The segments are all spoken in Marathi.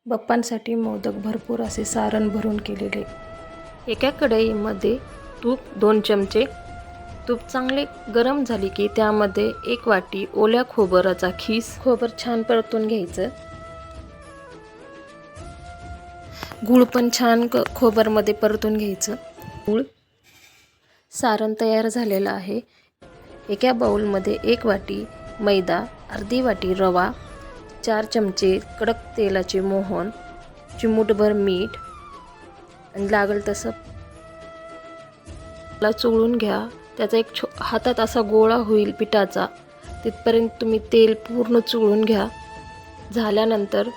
बाप्पांसाठी मोदक भरपूर असे सारण भरून केलेले। एका कढईमध्ये तूप 2 चमचे, तूप चांगले गरम झाले की त्यामध्ये 1 वाटी ओल्या खोबऱ्याचा खीस, खोबर छान परतून घ्यायचं। गूळ पण छान खोबरमध्ये परतून घ्यायचं। गूळ सारण तयार झालेलं आहे। एका बाउलमध्ये 1 वाटी मैदा, अर्धी वाटी रवा, 4 चमचे कडक तेलाचे मोहन, चिमूटभर मीठ आणि लागल तसं चोळून घ्या। त्याचा एक हातात असा गोळा होईल पिठाचा, तिथपर्यंत तुम्ही तेल पूर्ण चोळून घ्या। झाल्यानंतर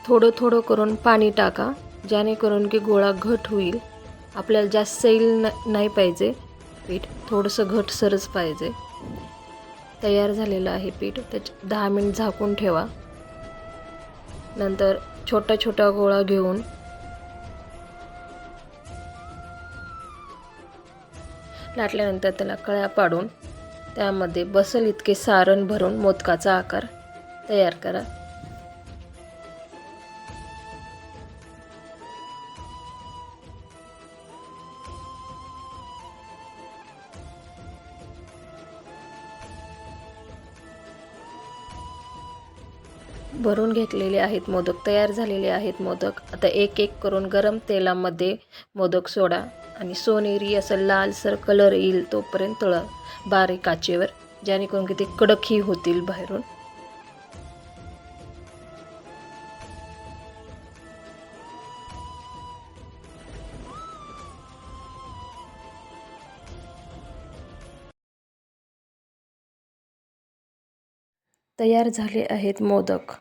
थोडं थोडं करून पाणी टाका, जेणेकरून की गोळा घट होईल। आपल्याला जास्त सैल नाही पाहिजे, पीठ थोडंसं घटसरच पाहिजे। तयार झालेलं आहे पीठ, 10 मिनिट झाकून ठेवा। नंतर छोटा छोटा गोळा घेऊन लाटल्यानंतर त्याला कळ्या पाडून त्यामध्ये बसल इतके सारण भरून मोदकाचा आकार तयार करा। भरून घेतलेले आहेत मोदक, तयार झालेले आहेत मोदक। आता एक एक करून गरम तेलामध्ये मोदक सोडा आणि सोनेरी असं लालसर कलर येईल तोपर्यंत तळा बारीक आचेवर, जेणेकरून की ते कडकही होतील बाहेरून। तयार झाले आहेत मोदक।